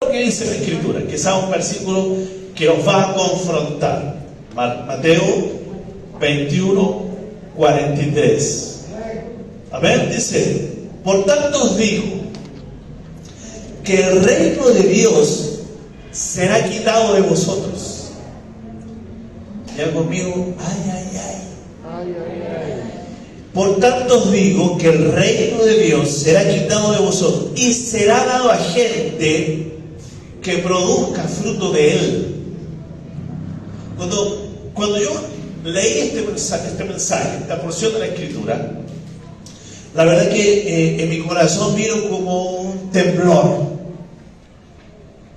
lo que dice la Escritura, que sea un versículo que nos va a confrontar. Mateo 21, 43. A ver, dice: por tanto os digo que el reino de Dios será quitado de vosotros. Ya conmigo, ay, ay, ay. Por tanto os digo que el reino de Dios será quitado de vosotros y será dado a gente que produzca fruto de él. Cuando yo leí este mensaje, esta porción de la Escritura, la verdad que en mi corazón vino como un temblor.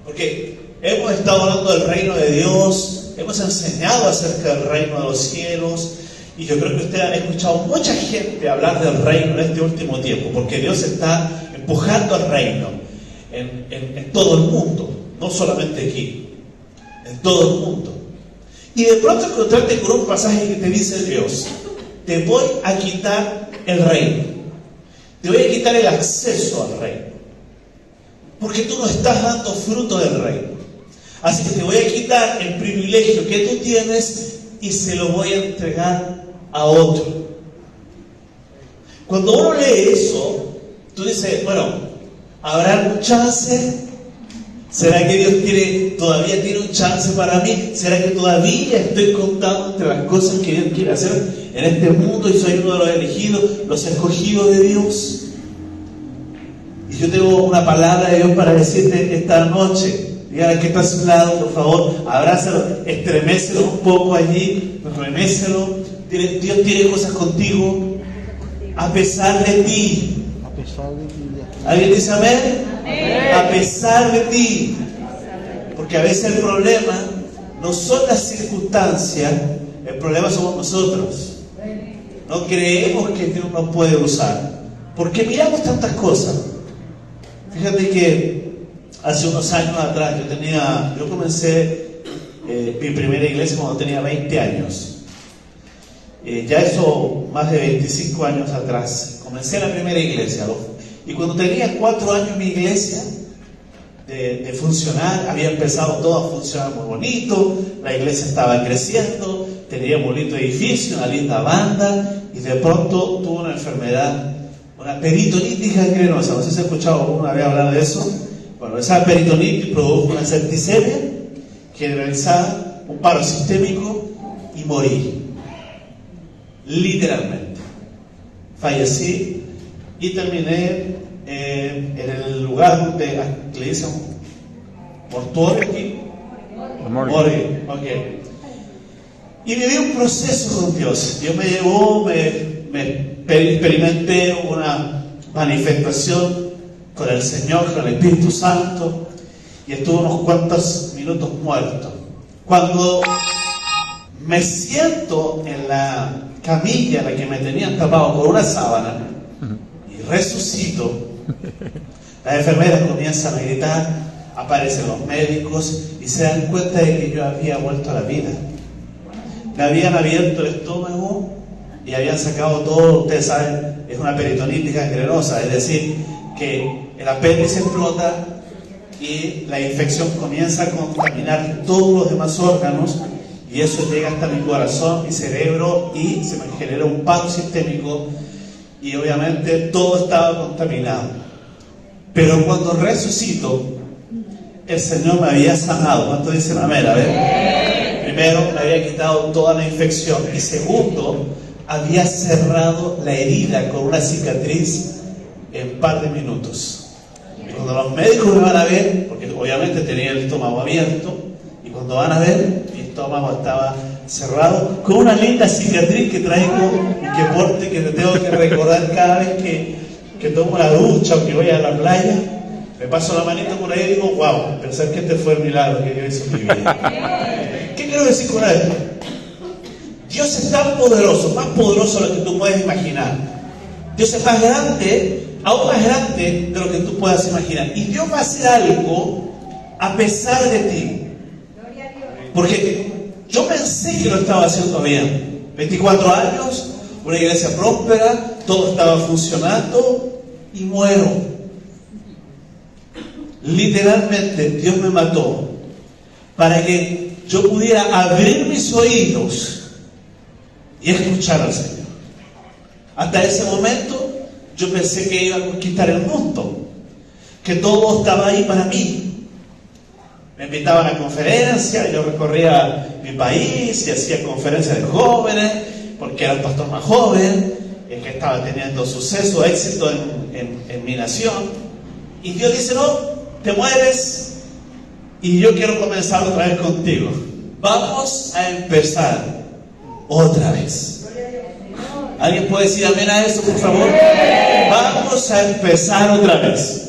Porque hemos estado hablando del reino de Dios, hemos enseñado acerca del reino de los cielos, y yo creo que ustedes han escuchado mucha gente hablar del reino en este último tiempo, porque Dios está empujando al reino en todo el mundo, no solamente aquí, en todo el mundo. Y de pronto encontrarte con un pasaje que te dice Dios: te voy a quitar el reino, te voy a quitar el acceso al reino, porque tú no estás dando fruto del reino. Así que te voy a quitar el privilegio que tú tienes y se lo voy a entregar a otro. Cuando uno lee eso, tú dices, bueno, ¿habrá algún chance? ¿Será que Dios todavía tiene un chance para mí? ¿Será que todavía estoy contando entre las cosas que Dios quiere hacer en este mundo y soy uno de los elegidos, los escogidos de Dios? Y yo tengo una palabra de Dios para decirte esta noche. Dígale que está a su lado, por favor, abrázalo, estremécelo un poco allí, remécelo. Dios tiene cosas contigo, a pesar de ti. ¿Alguien dice amén? Amén. A pesar de ti. Porque a veces el problema no son las circunstancias, el problema somos nosotros. No creemos que Dios nos puede usar, porque miramos tantas cosas. Fíjate que hace unos años atrás yo comencé mi primera iglesia cuando tenía 20 años. Ya eso, más de 25 años atrás, comencé la primera iglesia. Y cuando tenía 4 años mi iglesia de funcionar, había empezado todo a funcionar muy bonito, la iglesia estaba creciendo, tenía un bonito edificio, una linda banda, y de pronto tuvo una enfermedad, una peritonitis gangrenosa. No sé si has escuchado alguna vez hablar de eso. Bueno, esa peritonitis produjo una septicemia generalizada, un paro sistémico y morí. Literalmente. Fallecí y terminé en el lugar donde le dicen mortuorio aquí. Morí. Okay. Y viví un proceso con Dios. Dios me llevó, me experimenté una manifestación con el Señor, con el Espíritu Santo, y estuve unos cuantos minutos muerto. Cuando me siento en la camilla en la que me tenían tapado con una sábana y resucito, las enfermeras comienzan a gritar, aparecen los médicos y se dan cuenta de que yo había vuelto a la vida. Me habían abierto el estómago y habían sacado todo. Ustedes saben, es una peritonitis gangrenosa, es decir, que el apéndice explota y la infección comienza a contaminar todos los demás órganos, y eso llega hasta mi corazón, mi cerebro, y se me genera un paro sistémico, y obviamente todo estaba contaminado. Pero cuando resucito, el Señor me había sanado. ¿Cuánto dicen amén? A ver. Primero, me había quitado toda la infección, y segundo, había cerrado la herida con una cicatriz en un par de minutos. Y cuando los médicos me van a ver, porque obviamente tenía el estómago abierto, y cuando van a ver, mi estómago estaba cerrado con una linda cicatriz que traigo y que te tengo que recordar cada vez que tomo la ducha o que voy a la playa. Me paso la manito por ahí y digo, wow, pensar que este fue el milagro que Dios hizo en mi vida. ¿Qué quiero decir con esto? Dios es tan poderoso, más poderoso de lo que tú puedes imaginar. Dios es más grande, aún más grande de lo que tú puedas imaginar. Y Dios va a hacer algo a pesar de ti. Porque yo pensé que lo estaba haciendo bien. 24 años, una iglesia próspera, todo estaba funcionando y muero. Literalmente Dios me mató para que yo pudiera abrir mis oídos y escuchar al Señor. Hasta ese momento yo pensé que iba a conquistar el mundo, que todo estaba ahí para mí. Me invitaban a conferencias, yo recorría mi país y hacía conferencias de jóvenes, porque era el pastor más joven, el que estaba teniendo suceso, éxito en mi nación. Y Dios dice: no, te mueres y yo quiero comenzar otra vez contigo. Vamos a empezar otra vez. ¿Alguien puede decir amén a eso, por favor? Vamos a empezar otra vez.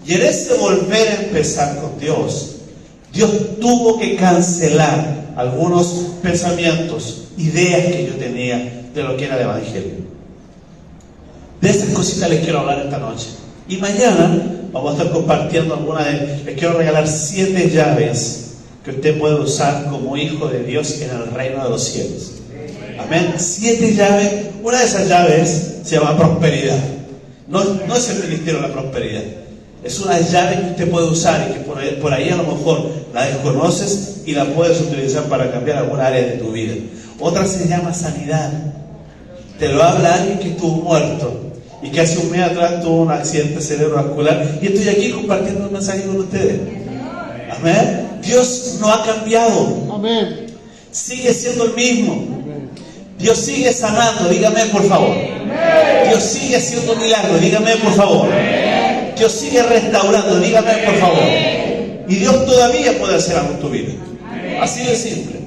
Y en ese volver a empezar con Dios, Dios tuvo que cancelar algunos pensamientos, ideas que yo tenía de lo que era el Evangelio. De esas cositas les quiero hablar esta noche. Y mañana vamos a estar compartiendo les quiero regalar 7 llaves que usted puede usar como hijo de Dios en el reino de los cielos. Amén. 7 llaves. Una de esas llaves se llama prosperidad. No es el ministerio de la prosperidad. Es una llave que usted puede usar y que por ahí a lo mejor la desconoces y la puedes utilizar para cambiar alguna área de tu vida. Otra se llama sanidad. Te lo habla alguien que estuvo muerto y que hace un mes atrás tuvo un accidente cerebrovascular, y estoy aquí compartiendo un mensaje con ustedes. Amén. Dios no ha cambiado. Amén. Sigue siendo el mismo. Dios sigue sanando, dígame por favor. Dios sigue haciendo milagros, dígame por favor. Dios sigue restaurando, dígame por favor. Y Dios todavía puede hacer algo en tu vida. Así de simple.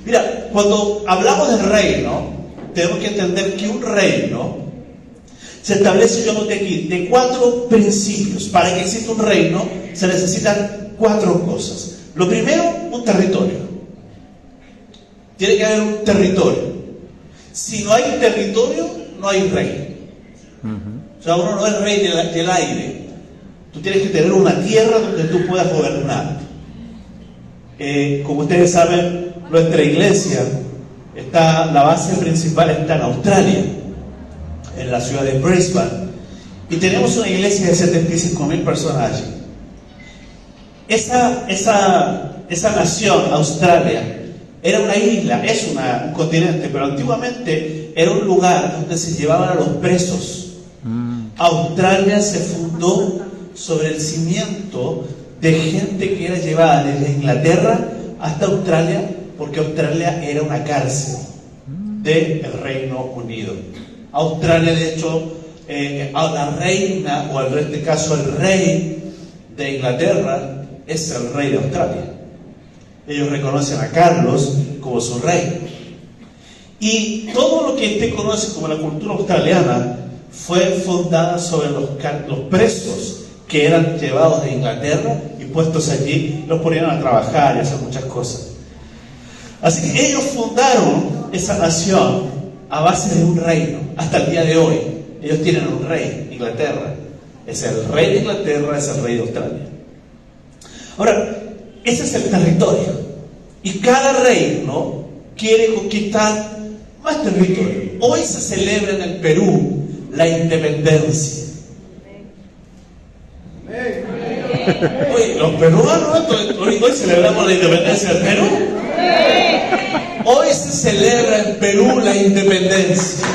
Mira, cuando hablamos del reino, tenemos que entender que un reino se establece, yo noté aquí, de 4 principios. Para que exista un reino se necesitan 4 cosas. Lo primero, un territorio. Tiene que haber un territorio. Si no hay territorio, no hay rey. O sea, uno no es rey del aire. Tú tienes que tener una tierra donde tú puedas gobernar. Como ustedes saben, nuestra iglesia la base principal está en Australia, en la ciudad de Brisbane, y tenemos una iglesia de 75,000 personas allí. Esa nación, Australia, era una isla, es un continente, pero antiguamente era un lugar donde se llevaban a los presos. Australia se fundó sobre el cimiento de gente que era llevada desde Inglaterra hasta Australia, porque Australia era una cárcel del Reino Unido. Australia, de hecho, a la reina, o en este caso el rey de Inglaterra, es el rey de Australia. Ellos reconocen a Carlos como su rey. Y todo lo que usted conoce como la cultura australiana fue fundada sobre los presos que eran llevados de Inglaterra y puestos allí, los ponían a trabajar y a hacer muchas cosas. Así que ellos fundaron esa nación a base de un reino. Hasta el día de hoy ellos tienen un rey, Inglaterra. Es el rey de Inglaterra, es el rey de Australia. Ahora, ese es el territorio. Y cada reino quiere conquistar más territorio. Hoy se celebra en el Perú la independencia. Oye, los peruanos, hoy celebramos la independencia del Perú. Hoy se celebra en Perú la independencia.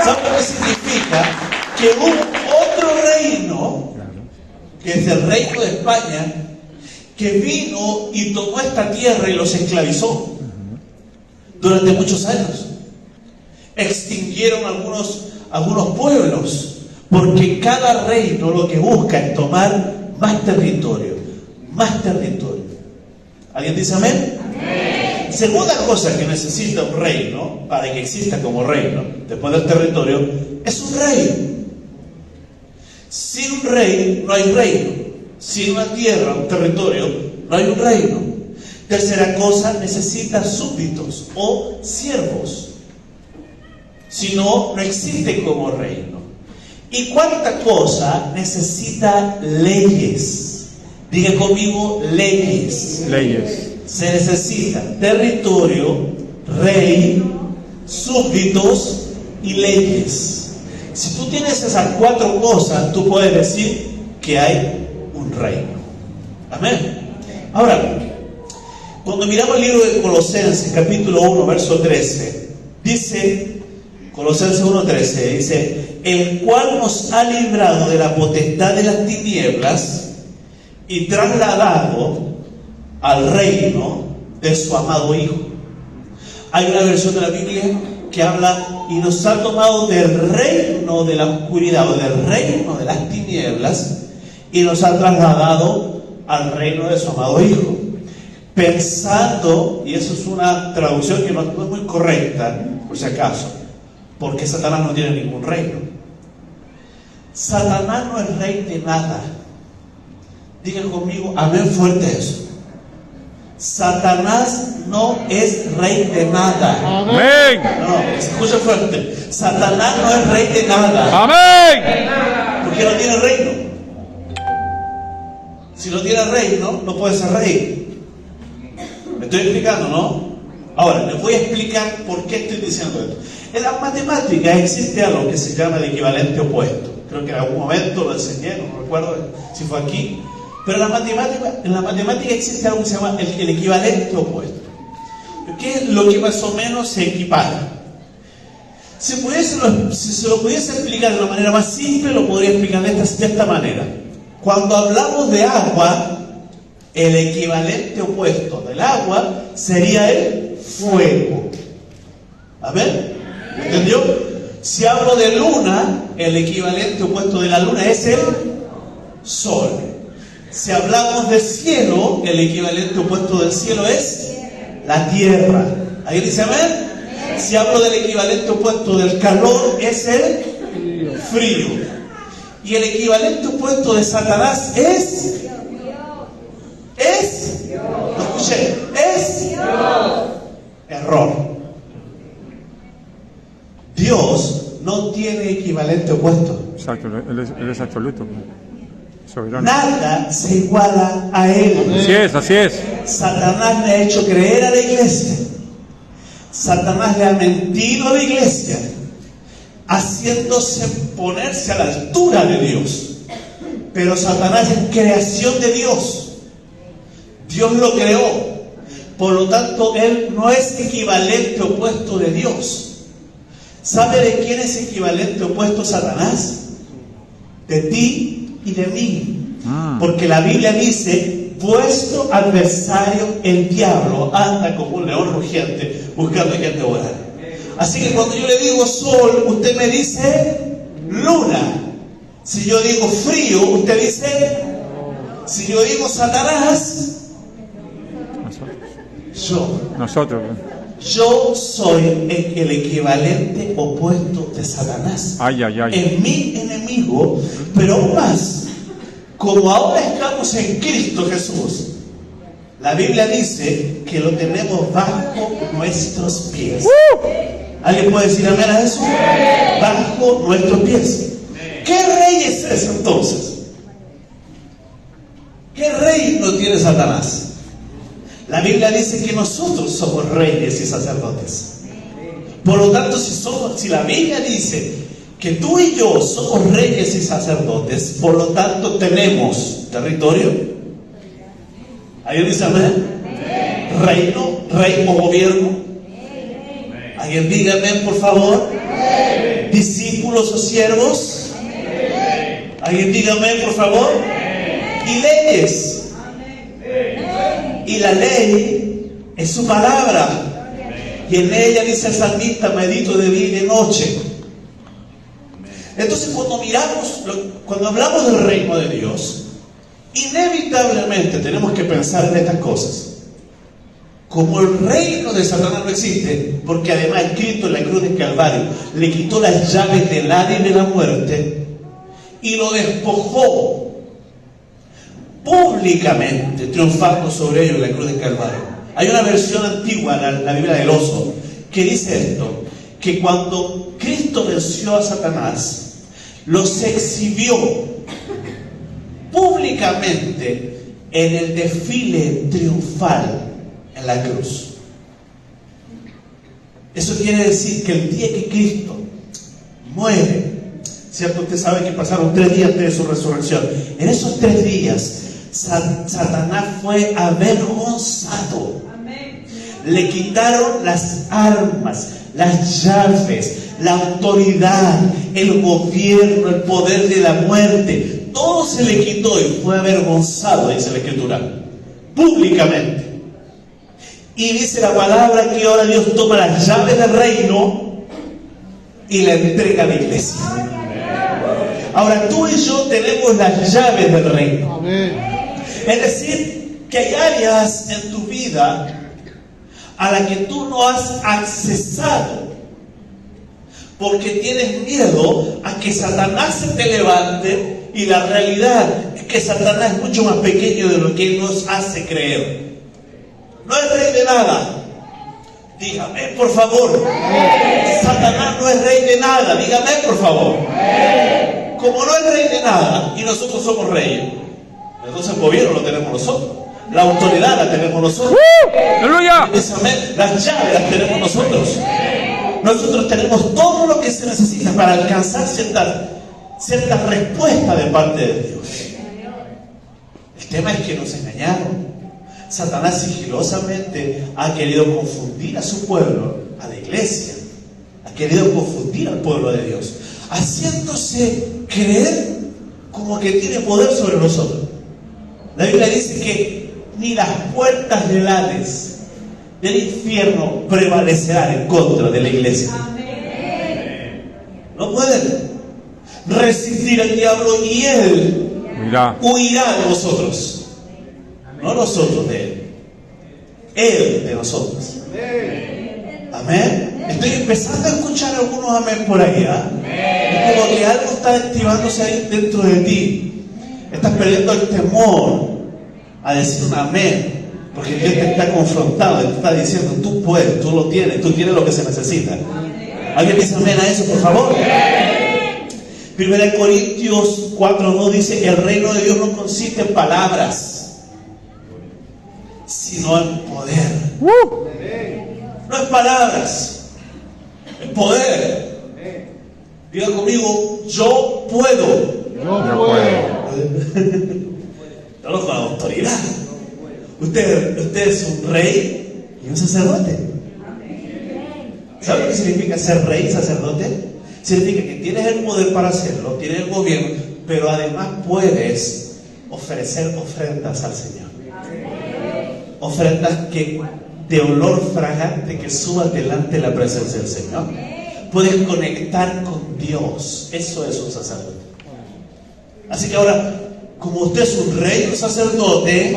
¿Saben lo que significa? Que hubo otro reino, que es el reino de España, que vino y tomó esta tierra y los esclavizó durante muchos años. Extinguieron algunos pueblos, porque cada reino lo que busca es tomar más territorio, más territorio. ¿Alguien dice amén? Amén. Segunda cosa que necesita un reino, para que exista como reino, después del territorio, es un rey. Sin un rey no hay reino. Sin una tierra, un territorio, no hay un reino. Tercera cosa, necesita súbditos o siervos. Si no, no existe como reino. Y cuarta cosa, necesita leyes. Diga conmigo, leyes. Leyes. Se necesita territorio, rey, súbditos y leyes. Si tú tienes esas 4 cosas, tú puedes decir que hay un reino. Amén. Ahora, cuando miramos el libro de Colosenses, capítulo 1, verso 13, dice, Colosenses 1:13, dice, el cual nos ha librado de la potestad de las tinieblas y trasladado al reino de su amado Hijo. Hay una versión de la Biblia que habla, y nos ha tomado del reino de la oscuridad o del reino de las tinieblas y nos ha trasladado al reino de su amado Hijo. Pensando, y eso es una traducción que no es muy correcta, por si acaso, porque Satanás no tiene ningún reino. Satanás no es rey de nada. Digan conmigo, amén fuerte eso. Satanás no es rey de nada. Amén. No, se escucha fuerte. Satanás no es rey de nada. Amén. Porque no tiene reino. Si no tiene reino, no puede ser rey. ¿Me estoy explicando, no? Ahora, les voy a explicar por qué estoy diciendo esto. En las matemáticas existe algo que se llama el equivalente opuesto. Creo que en algún momento lo enseñé, no recuerdo si fue aquí. Pero en la matemática existe algo que se llama el equivalente opuesto. ¿Qué es lo que más o menos se equipara? Si se lo pudiese explicar de una manera más simple, lo podría explicar de esta manera. Cuando hablamos de agua, el equivalente opuesto del agua sería el fuego. A ver, ¿entendió? Si hablo de luna, el equivalente opuesto de la luna es el sol. Si hablamos de cielo, el equivalente opuesto del cielo es la tierra. ¿Alguien dice amén? Si hablo del equivalente opuesto del calor, es el frío. Y el equivalente opuesto de Satanás es... ¿No escuché? Es... Error. Dios no tiene equivalente opuesto. Exacto, Él es absoluto. Soberano. Nada se iguala a Él. Así es, así es. Satanás le ha hecho creer a la iglesia. Satanás le ha mentido a la iglesia, haciéndose ponerse a la altura de Dios. Pero Satanás es creación de Dios. Dios lo creó. Por lo tanto, Él no es equivalente opuesto de Dios. ¿Sabe de quién es equivalente opuesto Satanás? De ti y de mí. Porque la Biblia dice, vuestro adversario el diablo anda como un león rugiente buscando a quien devorar. Así que cuando yo le digo sol, usted me dice luna. Si yo digo frío, usted dice... Si yo digo Satanás, Nosotros. Yo soy el equivalente opuesto de Satanás. Ay. Es mi enemigo, pero aún más, como ahora estamos en Cristo Jesús, la Biblia dice que lo tenemos bajo nuestros pies. ¿Alguien puede decir amén a eso? Bajo nuestros pies. ¿Qué rey es ese entonces? ¿Qué reino tiene Satanás? La Biblia dice que nosotros somos reyes y sacerdotes. Por lo tanto, si la Biblia dice que tú y yo somos reyes y sacerdotes, por lo tanto tenemos territorio. ¿Alguien dice amén? Reino, rey o gobierno. ¿Alguien diga amén, por favor? Discípulos o siervos. ¿Alguien diga amén, por favor? Y leyes. Y la ley es su palabra. Y en ella, dice el salmista, medito de día y de noche. Entonces, cuando hablamos del reino de Dios, inevitablemente tenemos que pensar en estas cosas. Como el reino de Satanás no existe, porque además Cristo en la cruz del Calvario le quitó las llaves del Hades y de la muerte y lo despojó públicamente, triunfando sobre ellos en la cruz del Calvario. Hay una versión antigua, la Biblia del Oso, que dice esto, que cuando Cristo venció a Satanás, los exhibió públicamente en el desfile triunfal en la cruz. Eso quiere decir que el día que Cristo muere ¿Cierto? Usted sabe que pasaron 3 días antes de su resurrección. En esos 3 días, Satanás fue avergonzado. Le quitaron las armas, las llaves, la autoridad, el gobierno, el poder de la muerte. Todo se le quitó y fue avergonzado, dice la Escritura, públicamente. Y dice la palabra que ahora Dios toma las llaves del reino y la entrega a la iglesia. Ahora tú y yo tenemos las llaves del reino. Es decir, que hay áreas en tu vida a la que tú no has accesado porque tienes miedo a que Satanás se te levante, y la realidad es que Satanás es mucho más pequeño de lo que él nos hace creer. No es rey de nada. Dígame, por favor. Satanás no es rey de nada. Dígame, por favor. Como no es rey de nada y nosotros somos reyes, entonces el gobierno lo tenemos nosotros, la autoridad la tenemos nosotros. ¡Aleluya! Las llaves las tenemos nosotros. Nosotros tenemos todo lo que se necesita para alcanzar cierta respuesta de parte de Dios. El tema es que nos engañaron. Satanás sigilosamente ha querido confundir a su pueblo, a la iglesia. Ha querido confundir al pueblo de Dios, haciéndose creer como que tiene poder sobre nosotros. La Biblia dice que ni las puertas del Hades, del infierno, prevalecerán en contra de la iglesia. No pueden resistir al diablo y él huirá de nosotros. No nosotros de él, él de nosotros. Amén. Estoy empezando a escuchar algunos amén por ahí. Es como que algo está activándose ahí dentro de ti. Estás perdiendo el temor a decir un amén, porque Dios te está confrontando, te está diciendo: tú puedes, tú lo tienes, tú tienes lo que se necesita. ¿Alguien dice amén a eso, por favor? 1 Corintios 4:2 dice: el reino de Dios no consiste en palabras, sino en poder. No es palabras, es poder. Diga conmigo: yo puedo. Yo puedo. No con autoridad. Usted es un rey y un sacerdote. ¿Sabe lo que significa ser rey y sacerdote? Significa que tienes el poder para hacerlo, tienes el gobierno, pero además puedes ofrecer ofrendas al Señor. Ofrendas de olor fragante que suban delante de la presencia del Señor. Puedes conectar con Dios. Eso es un sacerdote. Así que ahora, como usted es un rey y un sacerdote,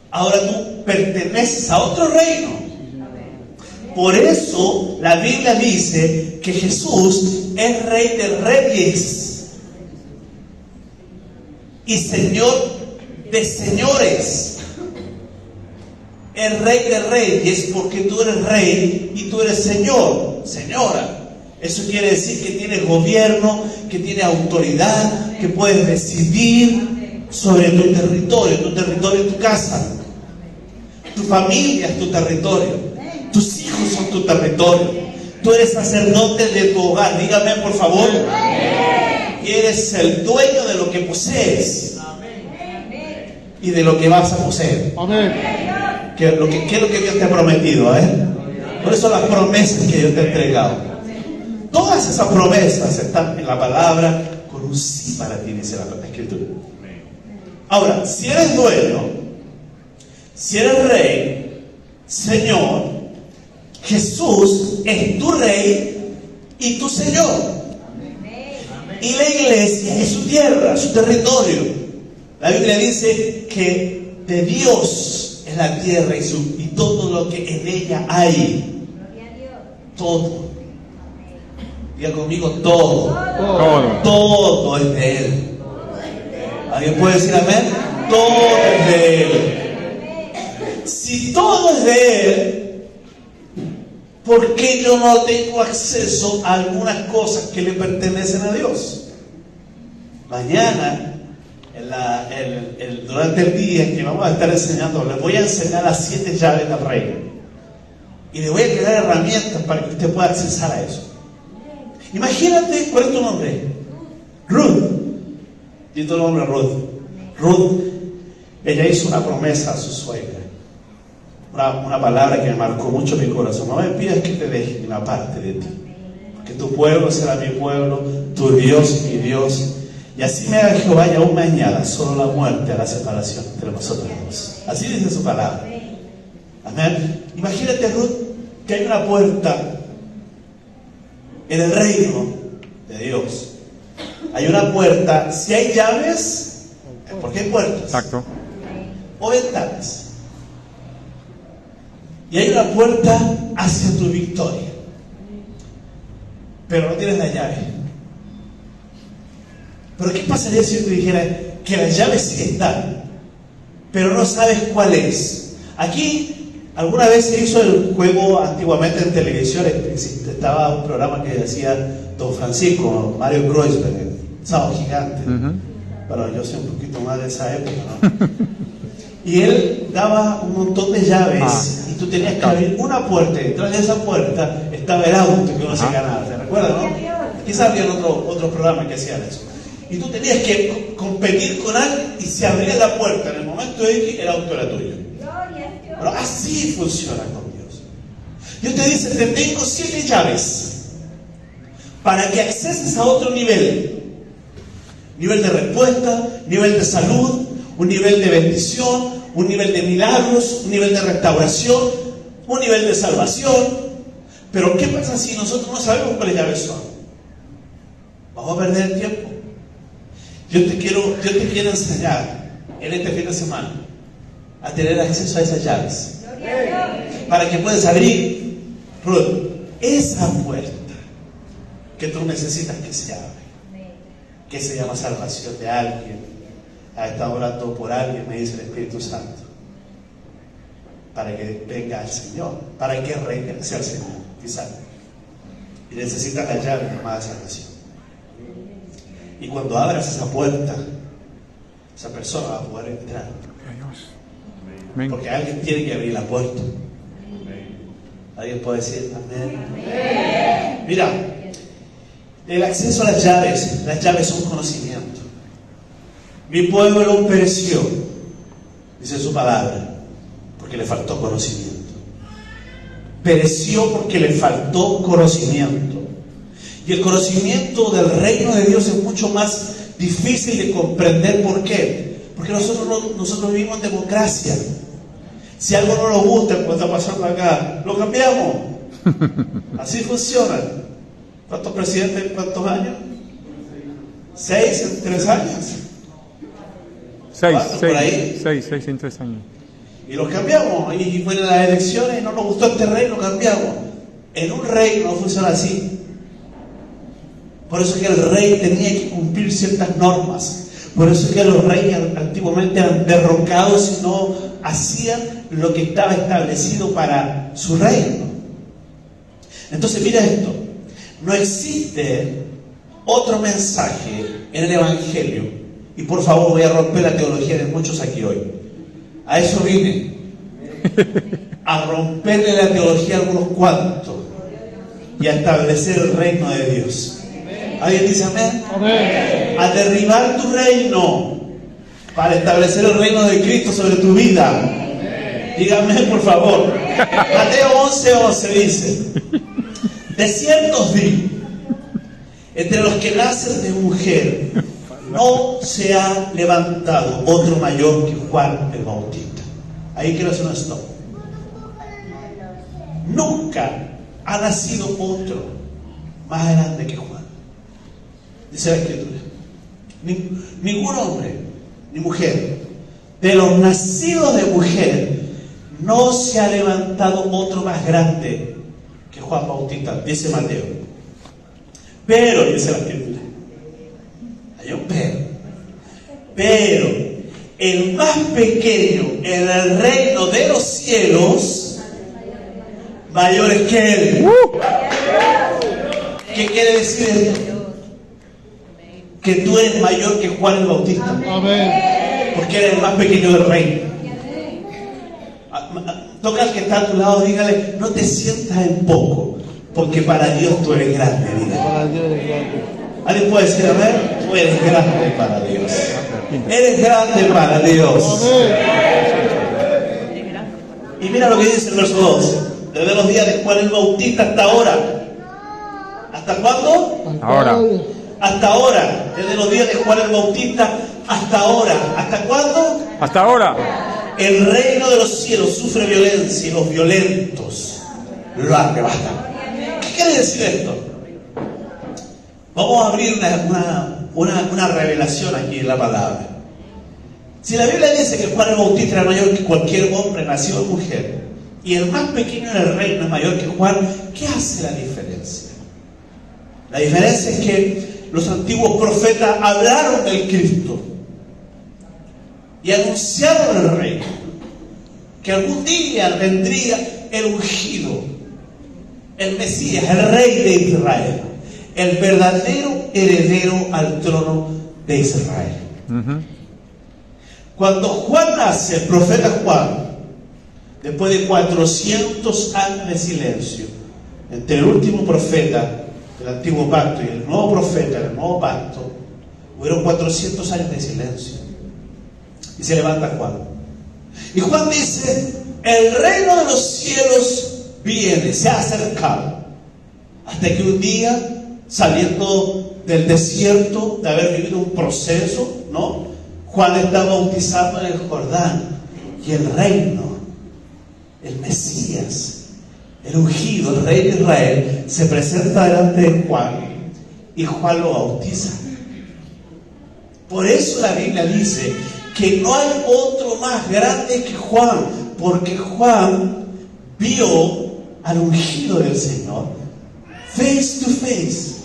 ahora tú perteneces a otro reino. Por eso la Biblia dice que Jesús es Rey de Reyes y Señor de señores. Es Rey de Reyes porque tú eres rey y tú eres señor, señora. Eso quiere decir que tienes gobierno, que tienes autoridad, que puedes decidir sobre tu territorio es tu casa. Tu familia es tu territorio. Tus hijos son tu territorio. Tú eres sacerdote de tu hogar. Dígame, por favor. Y eres el dueño de lo que posees y de lo que vas a poseer. ¿Qué es lo que Dios te ha prometido? Por eso las promesas que Dios te ha entregado, todas esas promesas están en la palabra con un sí para ti, dice la Escritura. Ahora, si eres dueño, si eres rey, Señor, Jesús es tu rey y tu Señor. Y la iglesia es su tierra, su territorio. La Biblia dice que de Dios es la tierra y todo lo que en ella hay. Todo. Diga conmigo: todo. Todo es de Él. ¿Alguien puede decir amén? Todo es de Él. Si todo es de Él, ¿por qué yo no tengo acceso a algunas cosas que le pertenecen a Dios? Mañana, durante el día que vamos a estar enseñando, les voy a enseñar las 7 llaves del reino. Y le voy a crear herramientas para que usted pueda accesar a eso. Imagínate, ¿cuál es tu nombre? Ruth. Y tu nombre Ruth. Ruth, ella hizo una promesa a su suegra. Una palabra que me marcó mucho mi corazón. No me pidas que te deje ni una parte de ti, porque tu pueblo será mi pueblo, tu Dios mi Dios. Y así me haga Jehová y aún me añada, solo la muerte a la separación entre nosotros dos. Así dice su palabra. Amén. Imagínate, Ruth, que hay una puerta en el reino de Dios. Hay una puerta. Si hay llaves, es porque hay puertas. Exacto. O ventanas. Y hay una puerta hacia tu victoria. Pero no tienes la llave. Pero ¿qué pasaría si yo te dijera que las llaves sí están, pero no sabes cuál es? Aquí, alguna vez se hizo el juego antiguamente en televisión. Estaba un programa que decía Don Francisco, Mario Kreuzberg, el Sábado Gigante. Pero yo soy un poquito más de esa época, ¿no? Y él daba un montón de llaves y tú tenías que abrir una puerta, y detrás de esa puerta estaba el auto que uno se ganaba. ¿Se recuerda, no? Quizás había otros programas que hacían eso. Y tú tenías que competir con alguien y se abría la puerta. En el momento de que el auto era tuyo. Pero así funciona con Dios. Dios te dice: te tengo 7 llaves para que acceses a otro nivel. Nivel de respuesta, nivel de salud, un nivel de bendición, un nivel de milagros, un nivel de restauración, un nivel de salvación. Pero ¿qué pasa si nosotros no sabemos cuáles llaves son? Vamos a perder el tiempo. Yo te quiero enseñar en este fin de semana a tener acceso a esas llaves, para que puedas abrir, Ruth, esa puerta que tú necesitas que se abra, que se llama salvación de alguien. Ha estado orando por alguien, me dice el Espíritu Santo, para que venga al Señor, para que reine hacia el Señor, quizás, y necesita la llave llamada salvación. Y cuando abras esa puerta, esa persona va a poder entrar. Porque alguien tiene que abrir la puerta. Alguien puede decir amén. Mira, el acceso a las llaves son conocimiento. Mi pueblo pereció, dice su palabra, porque le faltó conocimiento. Pereció porque le faltó conocimiento. Y el conocimiento del reino de Dios es mucho más difícil de comprender. ¿Por qué? Porque nosotros vivimos en democracia. Si algo no nos gusta, como está pasando acá, lo cambiamos. Así funciona. ¿Cuántos presidentes en cuántos años? 6 en 3 años. 6 en 3 años. Y los cambiamos. Y fueron las elecciones y no nos gustó este rey, lo cambiamos. En un reino no funciona así. Por eso que el rey tenía que cumplir ciertas normas. Por eso que los reyes antiguamente eran derrocados y no hacían lo que estaba establecido para su reino. Entonces mira esto. No existe otro mensaje en el Evangelio. Y por favor, voy a romper la teología de muchos aquí hoy. A eso vine. A romperle la teología a algunos cuantos y a establecer el reino de Dios. ¿Alguien dice amén? Amén. A derribar tu reino para establecer el reino de Cristo sobre tu vida. Dígame por favor. Mateo 11:11 dice: de cierto os digo, entre los que nacen de mujer no se ha levantado otro mayor que Juan el Bautista. Ahí quiero hacer un stop. Nunca ha nacido otro más grande que Juan. Dice la Escritura: ningún hombre ni mujer de los nacidos de mujer no se ha levantado otro más grande que Juan Bautista, dice Mateo. Pero, dice la Escritura, hay un pero el más pequeño en el reino de los cielos mayor es que él. ¿Qué quiere decir esto? Que tú eres mayor que Juan el Bautista. Amén. Porque eres el más pequeño del reino. Toca al que está a tu lado, dígale: no te sientas en poco, Porque para Dios tú eres grande, diga. Para Dios eres grande. ¿Alguien puede decir amén? Tú eres grande para Dios. Eres grande para Dios. Y mira lo que dice el verso 2. Desde los días de Juan el Bautista hasta ahora. ¿Hasta cuándo? Ahora. Hasta ahora. Desde los días de Juan el Bautista hasta ahora. ¿Hasta cuándo? Hasta ahora. El reino de los cielos sufre violencia y los violentos lo arrebatan. ¿Qué quiere decir esto? Vamos a abrir una revelación aquí en la palabra. Si la Biblia dice que Juan el Bautista era mayor que cualquier hombre nacido de mujer, y el más pequeño del reino es mayor que Juan, ¿qué hace la diferencia? La diferencia es que los antiguos profetas hablaron del Cristo y anunciaron el reino, que algún día vendría el ungido, el Mesías, el Rey de Israel, el verdadero heredero al trono de Israel. Cuando Juan nace, el profeta Juan, después de 400 años de silencio, entre el último profeta del antiguo pacto y el nuevo profeta del nuevo pacto, hubieron 400 años de silencio. Y se levanta Juan. Y Juan dice, el reino de los cielos viene, se ha acercado. Hasta que un día, saliendo del desierto, de haber vivido un proceso, ¿no? Juan está bautizando en el Jordán. Y el reino, el Mesías, el ungido, el rey de Israel, se presenta delante de Juan. Y Juan lo bautiza. Por eso la Biblia dice que no hay otro más grande que Juan, porque Juan vio al ungido del Señor face to face.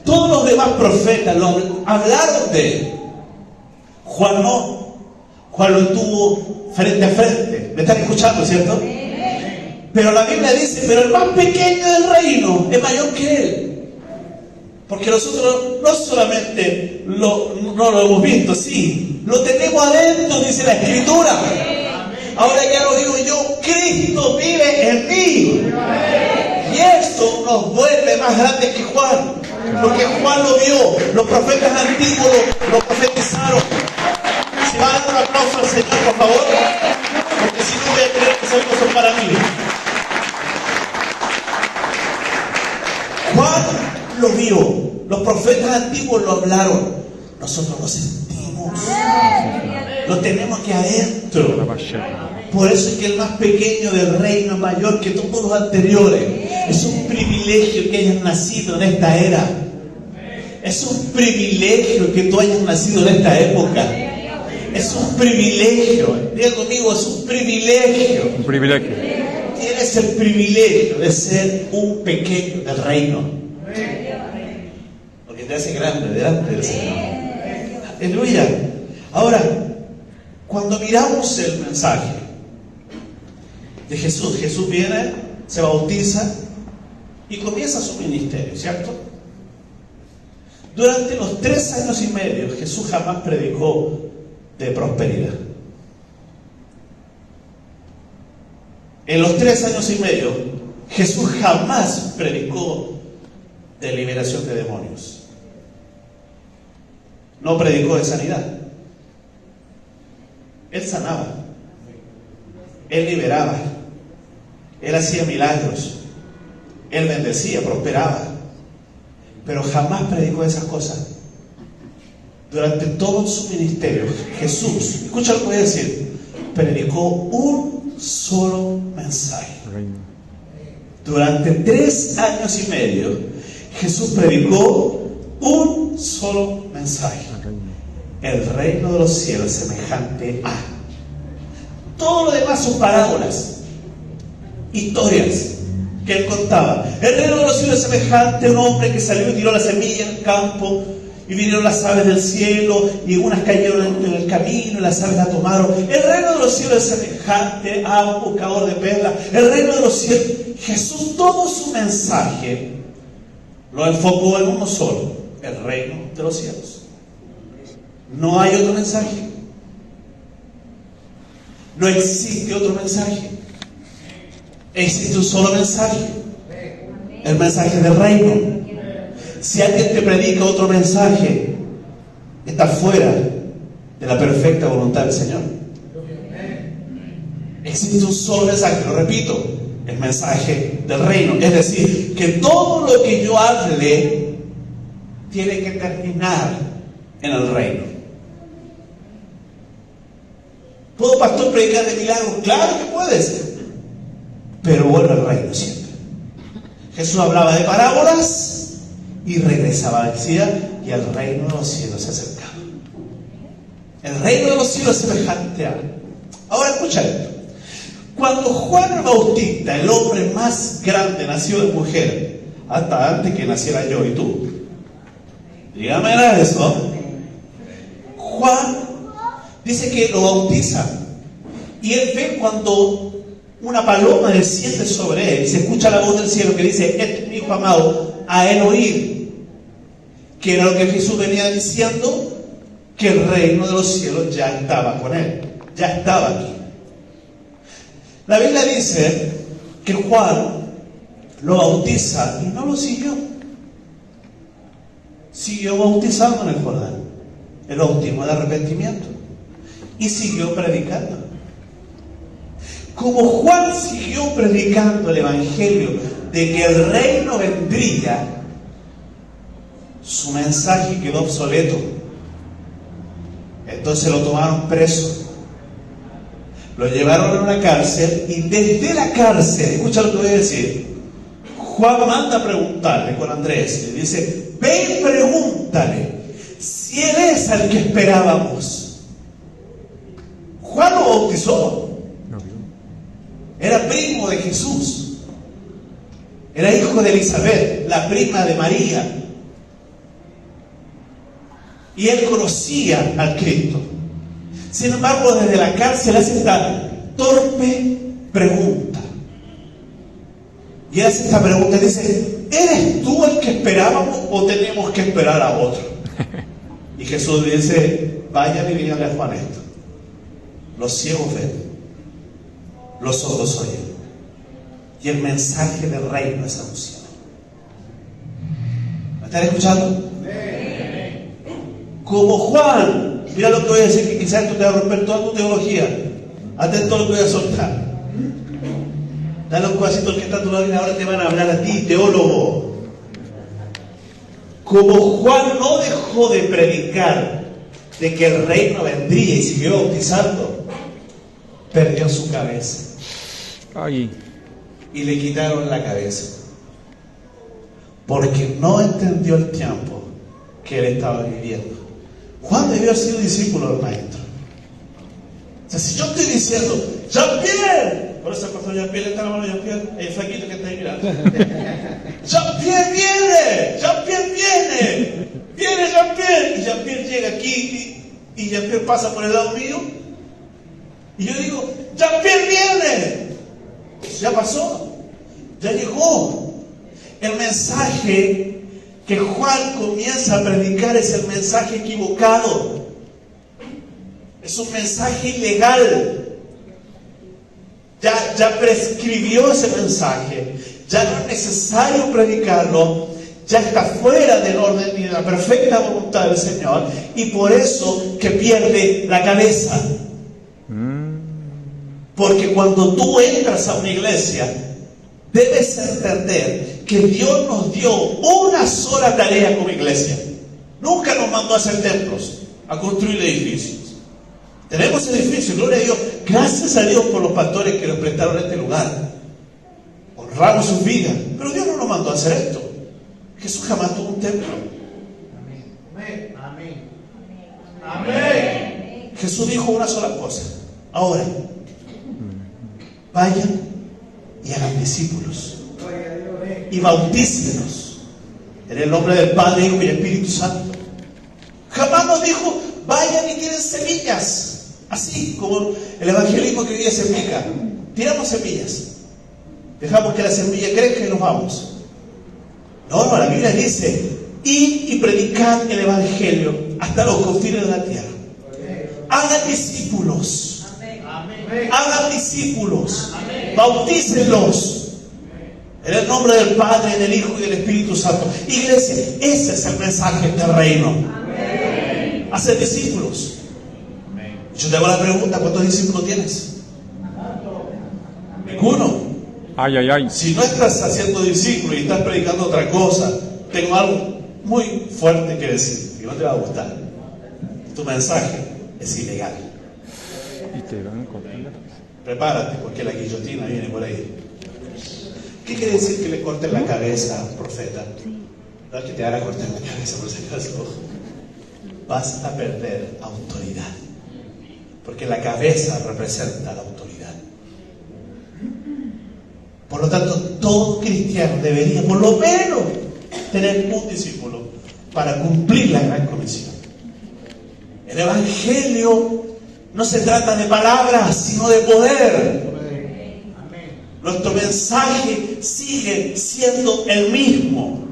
Todos los demás profetas hablaron de él. Juan no. Juan lo tuvo frente a frente. ¿Me están escuchando, cierto? Pero la Biblia dice, pero el más pequeño del reino es mayor que él. Porque nosotros no solamente no lo hemos visto, sí, lo tenemos adentro, dice la Escritura. Ahora ya lo digo yo, Cristo vive en mí. Y esto nos vuelve más grandes que Juan. Porque Juan lo vio, los profetas antiguos lo profetizaron. Si va a dar un aplauso al Señor, por favor, porque si no voy a creer que esas cosas para mí. Juan lo vio, los profetas antiguos lo hablaron, nosotros lo sentimos, lo tenemos aquí adentro. Por eso es que el más pequeño del reino es mayor que todos los anteriores. Es un privilegio que hayas nacido en esta era. Es un privilegio que tú hayas nacido en esta época. Es un privilegio. Diga conmigo, es un privilegio. Un privilegio. Tienes el privilegio de ser un pequeño del reino. Porque te hace grande delante del Señor. Aleluya. Ahora, cuando miramos el mensaje de Jesús, Jesús viene, se bautiza y comienza su ministerio, ¿cierto? Durante los 3 años y medio, Jesús jamás predicó de prosperidad. En los 3 años y medio, Jesús jamás predicó de liberación de demonios. No predicó de sanidad. Él sanaba. Él liberaba. Él hacía milagros. Él bendecía, prosperaba. Pero jamás predicó esas cosas. Durante todo su ministerio, Jesús, escucha lo que voy a decir, predicó un solo mensaje. Durante 3 años y medio, Jesús predicó un solo mensaje. El reino de los cielos es semejante a. Todo lo demás son parábolas, historias que él contaba. El reino de los cielos es semejante a un hombre que salió y tiró la semilla en el campo, y vinieron las aves del cielo, y unas cayeron en el camino, y las aves la tomaron. El reino de los cielos es semejante a un buscador de perlas. El reino de los cielos. Jesús, todo su mensaje lo enfocó en uno solo: el reino de los cielos. No hay otro mensaje. No existe otro mensaje. Existe un solo mensaje: el mensaje del reino. Si alguien te predica otro mensaje, está fuera de la perfecta voluntad del Señor. Existe un solo mensaje, lo repito, el mensaje del reino. Es decir, que todo lo que yo hable tiene que terminar en el reino. ¿Puedo, pastor, predicar de milagros? Claro que puedes, pero vuelve al reino siempre. Jesús hablaba de parábolas y regresaba, decía, y el reino de los cielos se acercaba. El reino de los cielos es semejante a... Ahora escucha esto. Cuando Juan el Bautista, el hombre más grande nacido de mujer, hasta antes que naciera yo y tú, dígame eso, Juan dice que lo bautiza y él ve cuando una paloma desciende sobre él y se escucha la voz del cielo que dice: este es mi hijo amado, a él oír. Que era lo que Jesús venía diciendo, que el reino de los cielos ya estaba con él, ya estaba aquí. La Biblia dice que Juan lo bautiza y no lo siguió. Siguió bautizando en el Jordán, el bautismo de arrepentimiento, y siguió predicando. Como Juan siguió predicando el evangelio de que el reino vendría, su mensaje quedó obsoleto. Entonces lo tomaron preso, lo llevaron a una cárcel, y desde la cárcel, escucha lo que voy a decir, Juan manda a preguntarle con Andrés, le dice: ve y pregúntale si él es al que esperábamos. Juan lo bautizó, era primo de Jesús, era hijo de Elizabeth, la prima de María, y él conocía al Cristo. Sin embargo, desde la cárcel hace esta torpe pregunta. Y él hace esta pregunta y dice: ¿eres tú el que esperábamos o tenemos que esperar a otro? Y Jesús le dice: vayan y díganle a Juan esto. Los ciegos ven, los sordos oyen, y el mensaje del reino es anunciado. ¿Me están escuchando? Como Juan, mira lo que voy a decir, que quizás esto te va a romper toda tu teología. Atento a lo que voy a soltar. Dale un pedacito al que está a tu lado y ahora te van a hablar a ti, teólogo. Como Juan no dejó de predicar de que el reino vendría y siguió bautizando, perdió su cabeza. Ay. Y le quitaron la cabeza. Porque no entendió el tiempo que él estaba viviendo. Juan debió haber sido discípulo del maestro. O sea, si yo estoy diciendo: Jean-Pierre, por eso pasó Jean-Pierre, está la mano de Jean-Pierre, el flaquito que está ahí mirando. Jean-Pierre viene, Jean-Pierre viene Jean-Pierre. Y Jean-Pierre llega aquí y Jean-Pierre pasa por el lado mío. Y yo digo: Jean-Pierre viene. Ya pasó, ya llegó. El mensaje que Juan comienza a predicar es el mensaje equivocado. Es un mensaje ilegal. Ya prescribió ese mensaje. Ya no es necesario predicarlo. Ya está fuera del orden y de la perfecta voluntad del Señor. Y por eso que pierde la cabeza. Porque cuando tú entras a una iglesia, debes entender que Dios nos dio una sola tarea como iglesia. Nunca nos mandó a hacer templos, a construir edificios. Tenemos edificios, gloria a Dios. Gracias a Dios por los pastores que nos prestaron este lugar. Honramos sus vidas. Pero Dios no nos mandó a hacer esto. Jesús jamás tuvo un templo. Amén. Amén. Amén. Jesús dijo una sola cosa: ahora, vayan y hagan discípulos y bautícenlos en el nombre del Padre, Hijo y Espíritu Santo. Jamás nos dijo: vayan y tiren semillas, así como el evangelismo que hoy día se explica. Tiramos semillas, dejamos que la semilla crezca y nos vamos. No, la Biblia dice: id y predicad el evangelio hasta los confines de la tierra. Hagan discípulos. Hagan discípulos. Bautícenlos En el nombre del Padre, del Hijo y del Espíritu Santo. Iglesia, ese es el mensaje del reino. Amén. Hacer discípulos. Amén. Yo te hago la pregunta, ¿cuántos discípulos tienes? Ninguno. Ay. Si no estás haciendo discípulos y estás predicando otra cosa, tengo algo muy fuerte que decir, que no te va a gustar. Tu mensaje es ilegal. Y te van a cortar la cabeza. Prepárate, porque la guillotina viene por ahí. ¿Qué quiere decir que le corten la cabeza, profeta? No es que te van a cortar la cabeza, por si acaso. Vas a perder autoridad. Porque la cabeza representa la autoridad. Por lo tanto, todo cristiano debería, por lo menos, tener un discípulo para cumplir la gran comisión. El Evangelio no se trata de palabras, sino de poder. Nuestro mensaje sigue siendo el mismo.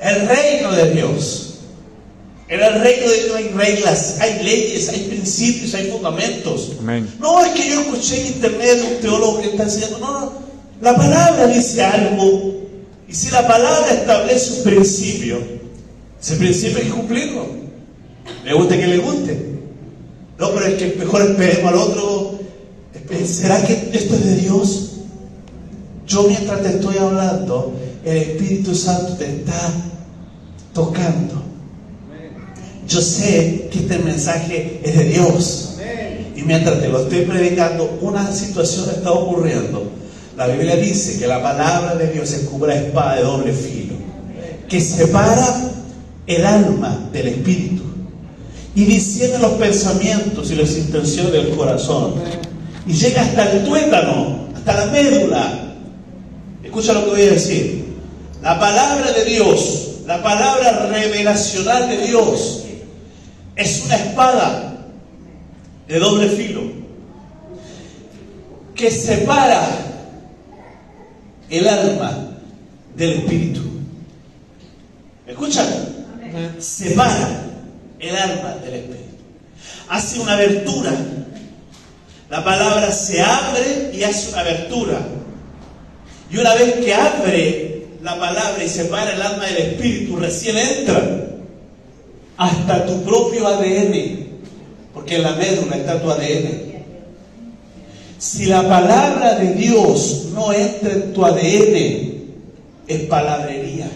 El reino de Dios. En el reino de Dios hay reglas, hay leyes, hay principios, hay fundamentos. Amén. No es que yo escuché en internet un teólogo que está enseñando. No. La palabra dice algo. Y si la palabra establece un principio, ese principio hay que cumplirlo. Le guste que le guste. No, pero es que mejor esperemos al otro. ¿Será que esto es de Dios? Yo mientras te estoy hablando, el Espíritu Santo te está tocando. Yo sé que este mensaje es de Dios. Y mientras te lo estoy predicando, una situación está ocurriendo. La Biblia dice que la palabra de Dios es como una espada de doble filo, que separa el alma del espíritu y discierne los pensamientos y las intenciones del corazón. Y llega hasta el tuétano, hasta la médula. Escucha lo que voy a decir. La palabra de Dios, la palabra revelacional de Dios, es una espada de doble filo que separa el alma del espíritu. ¿Escuchan? Separa el alma del espíritu. Hace una abertura. La palabra se abre y hace una abertura. Y una vez que abre la palabra y separa el alma del espíritu, recién entra hasta tu propio ADN, porque en la médula está tu ADN. Si la palabra de Dios no entra en tu ADN, es palabrería.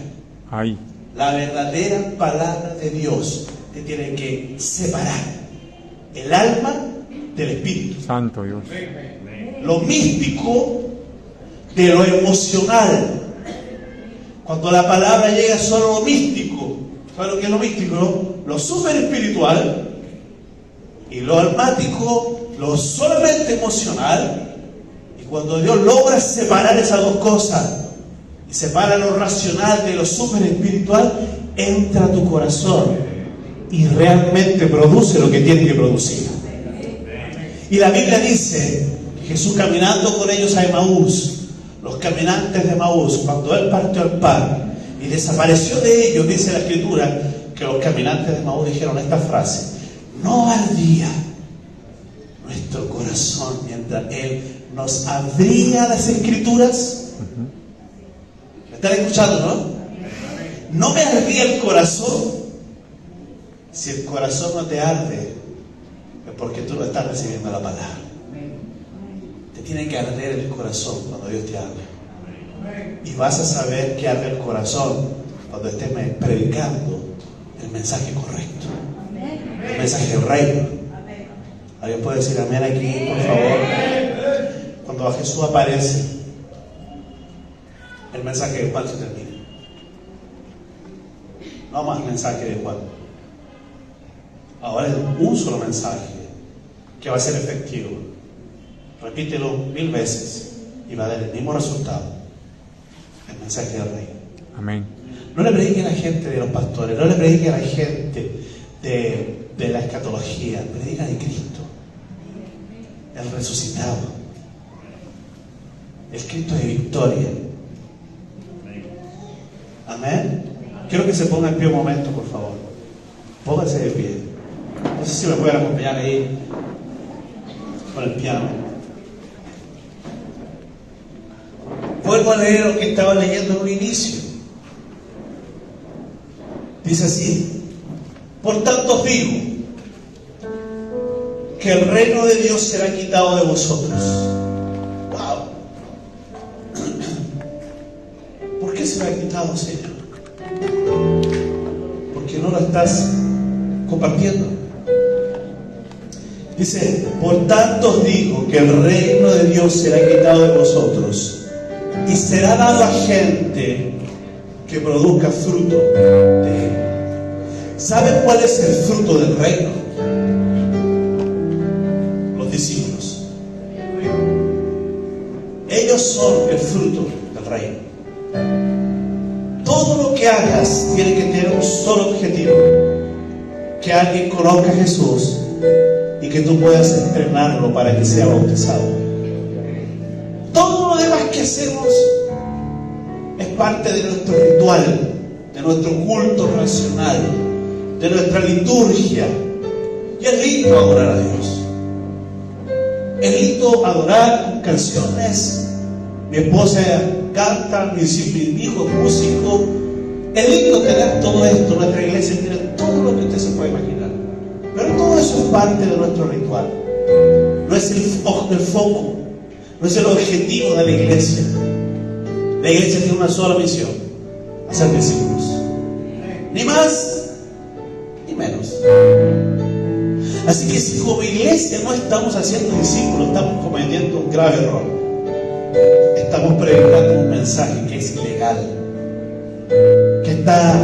Ay. La verdadera palabra de Dios te tiene que separar el alma del espíritu. Santo Dios. Lo místico de lo emocional. Cuando la palabra llega solo a lo místico, ¿sabes lo que es lo místico? ¿No? Lo super espiritual y lo almático, lo solamente emocional. Y cuando Dios logra separar esas dos cosas y separa lo racional de lo super espiritual, entra a tu corazón y realmente produce lo que tiene que producir. Y la Biblia dice, Jesús caminando con ellos a Emaús, los caminantes de Emaús, cuando Él partió el pan y desapareció de ellos, dice la Escritura, que los caminantes de Emaús dijeron esta frase: no ardía nuestro corazón mientras Él nos abría las Escrituras. ¿Me están escuchando, no? No me ardía el corazón. Si el corazón no te arde, es porque tú no estás recibiendo la palabra. Te tiene que arder el corazón cuando Dios te habla. Y vas a saber que arde el corazón cuando estés predicando el mensaje correcto, el mensaje del reino. ¿Alguien puede decir amén aquí, por favor? Cuando Jesús aparece, el mensaje de Juan se termina. No más mensaje de Juan. Ahora es un solo mensaje que va a ser efectivo. Repítelo 1000 veces y va a dar el mismo resultado. El mensaje del reino. Amén. No le predique a la gente de los pastores, no le predique a la gente de la escatología, predica de Cristo, el resucitado, el Cristo de victoria. Amén. Quiero que se ponga en pie un momento, por favor. Póngase de pie. No sé si me pueden acompañar ahí con el piano. Vuelvo a leer lo que estaba leyendo en un inicio. Dice así: por tanto os digo que el reino de Dios será quitado de vosotros. Wow. ¿Por qué será quitado, Señor? Porque no lo estás compartiendo. Dice: por tanto os digo que el reino de Dios será quitado de vosotros y será dado a gente que produzca fruto de él. ¿Saben cuál es el fruto del reino? Los discípulos. Ellos son el fruto del reino. Todo lo que hagas tiene que tener un solo objetivo: que alguien conozca a Jesús y que tú puedas entrenarlo para que sea bautizado. Todo lo demás que hacemos es parte de nuestro ritual, de nuestro culto racional, de nuestra liturgia. Y es lindo adorar a Dios. Es lindo adorar con canciones. Mi esposa canta, mi hijo es músico. Es lindo tener todo esto. Nuestra iglesia tiene todo lo que usted se puede imaginar. Pero todo eso es parte de nuestro ritual. No es el foco, no es el objetivo de la iglesia. La iglesia tiene una sola misión: hacer discípulos. Ni más ni menos. Así que si como iglesia no estamos haciendo discípulos, estamos cometiendo un grave error. Estamos predicando un mensaje que es ilegal, que está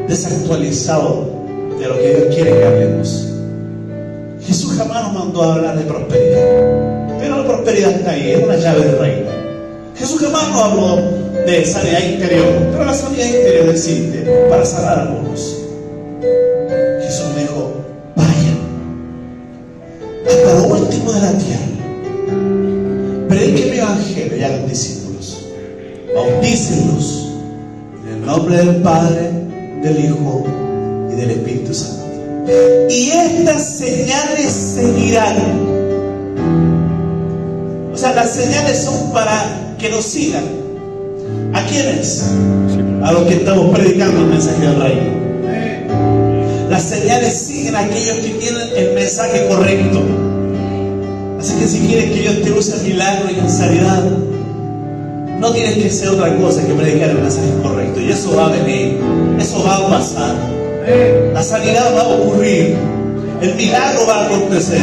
desactualizado de lo que Dios quiere que hablemos. Jesús jamás nos mandó a hablar de prosperidad, pero la prosperidad está ahí, es una llave del reino. Jesús jamás nos habló de sanidad interior, pero la sanidad interior existe para sanar a algunos. Jesús dijo: vayan hasta lo último de la tierra, prediquen mi evangelio y hagan discípulos, bautícenlos en el nombre del Padre, del Hijo y del Espíritu Santo. Y estas señales seguirán. O sea, las señales son para que nos sigan. ¿A quiénes? A los que estamos predicando el mensaje del reino. Las señales siguen a aquellos que tienen el mensaje correcto. Así que si quieres que Dios te use en milagro y en sanidad, no tienes que hacer otra cosa que predicar el mensaje correcto. Y eso va a venir, eso va a pasar. La sanidad va a ocurrir, el milagro va a acontecer,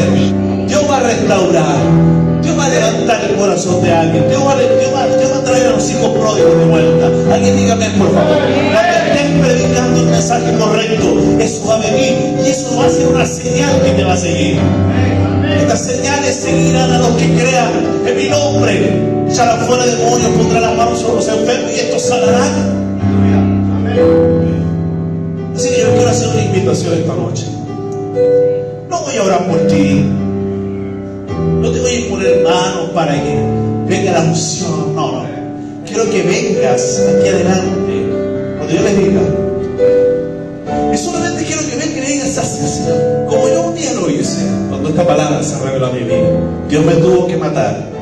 Dios va a restaurar, Dios va a levantar el corazón de alguien, Dios va a traer a los hijos pródigos de vuelta. Alguien dígame por favor, cuando estés predicando el mensaje correcto, eso va a venir y eso va a ser una señal que te va a seguir. Estas señales seguirán a los que crean en mi nombre. Echarán fuera demonios, pondrán las manos sobre los enfermos y estos sanarán. Así que yo quiero hacer una invitación esta noche. No voy a orar por ti, no te voy a imponer manos para que venga la unción. No, no. Quiero que vengas aquí adelante cuando yo les diga. Y solamente quiero que vengas y le digas así, como yo un día lo hice cuando esta palabra se reveló a mi vida. Dios me tuvo que matar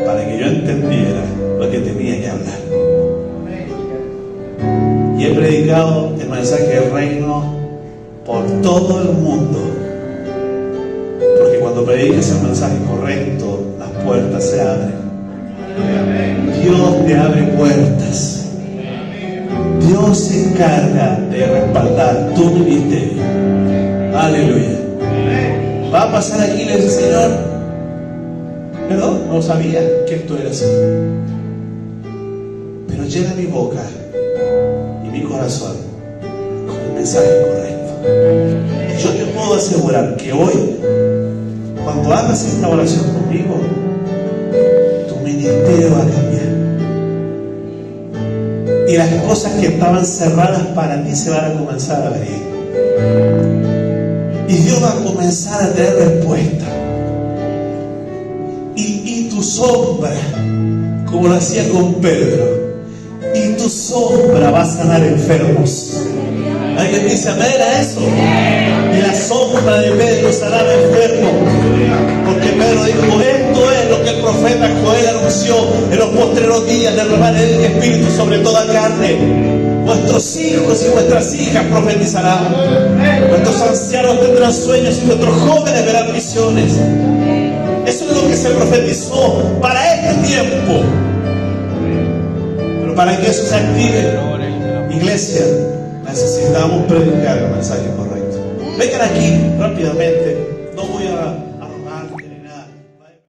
para que yo entendiera lo que tenía que hablar. Y he predicado el mensaje del reino por todo el mundo, porque cuando predicas el mensaje correcto, las puertas se abren. Dios te abre puertas. Dios se encarga de respaldar tu ministerio. Aleluya. Va a pasar aquí y le dice: Señor, perdón, no sabía que esto era así, pero llena mi boca y mi corazón con el mensaje correcto. Yo te puedo asegurar que hoy, cuando hagas esta oración conmigo, tu ministerio va a cambiar. Y las cosas que estaban cerradas para ti se van a comenzar a abrir. Y Dios va a comenzar a traer respuesta. Y tu sombra, como lo hacía con Pedro, y tu sombra va a sanar enfermos. ¿Alguien dice amén a eso? Y la sombra de Pedro sanaba enfermos, porque Pedro dijo: esto es lo que el anunció en los postreros días derramar el espíritu sobre toda carne. Vuestros hijos y vuestras hijas profetizarán. Vuestros ancianos tendrán sueños y vuestros jóvenes verán visiones. Eso es lo que se profetizó para este tiempo. Pero para que eso se active, iglesia, necesitamos predicar el mensaje correcto. Vengan aquí rápidamente. No voy a